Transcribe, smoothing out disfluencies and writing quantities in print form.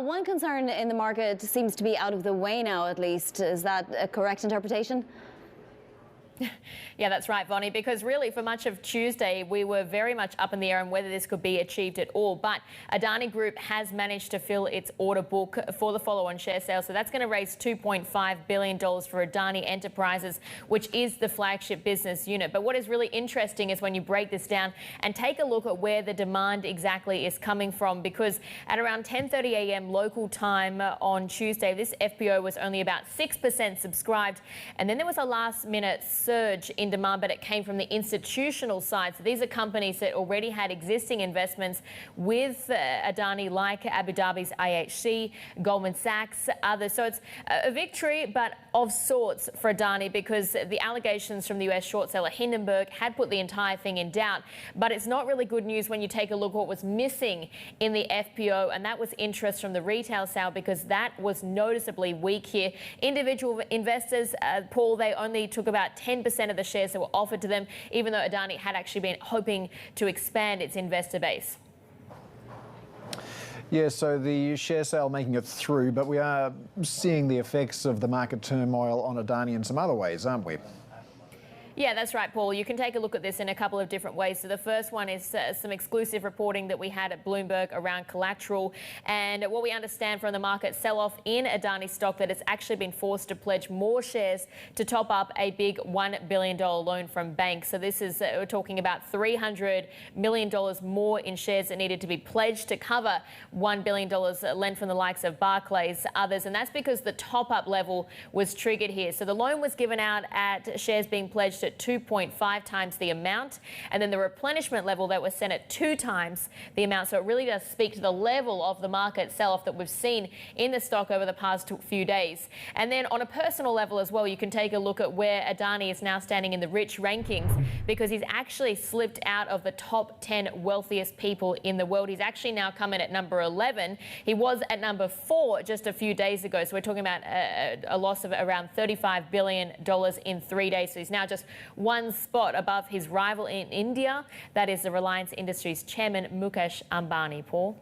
One concern in the market seems to be out of the way now, at least. Is that a correct interpretation? Yeah, that's right, Vonnie, because really for much of Tuesday, we were very much up in the air on whether this could be achieved at all. But Adani Group has managed to fill its order book for the follow-on share sale. So that's going to raise $2.5 billion for Adani Enterprises, which is the flagship business unit. But what is really interesting is when you break this down and take a look at where the demand exactly is coming from, because at around 10:30 a.m. local time on Tuesday, this FPO was only about 6% subscribed. And then there was a last-minute surge in demand, but it came from the institutional side. So these are companies that already had existing investments with Adani, like Abu Dhabi's IHC, Goldman Sachs, others. So it's a victory, but of sorts for Adani, because the allegations from the US short seller Hindenburg had put the entire thing in doubt. But it's not really good news when you take a look at what was missing in the FPO, and that was interest from the retail sale, because that was noticeably weak here. Individual investors, Paul, they only took about 10% of the shares that were offered to them, even though Adani had actually been hoping to expand its investor base. Yeah, so the share sale making it through, but we are seeing the effects of the market turmoil on Adani in some other ways, aren't we? Yeah, that's right, Paul. You can take a look at this in a couple of different ways. So the first one is some exclusive reporting that we had at Bloomberg around collateral, and what we understand from the market sell-off in Adani stock, that it's actually been forced to pledge more shares to top up a big $1 billion loan from banks. So this is, we're talking about $300 million more in shares that needed to be pledged to cover $1 billion lent from the likes of Barclays, others. And that's because the top-up level was triggered here. So the loan was given out at shares being pledged at 2.5 times the amount, and then the replenishment level that was set at 2 times the amount. So it really does speak to the level of the market sell-off that we've seen in the stock over the past few days. And then on a personal level as well, you can take a look at where Adani is now standing in the rich rankings, because he's actually slipped out of the top 10 wealthiest people in the world. He's actually now come in at number 11. He was at number 4 just a few days ago. So we're talking about a loss of around $35 billion in 3 days. So he's now just one spot above his rival in India, that is the Reliance Industries chairman Mukesh Ambani. Paul.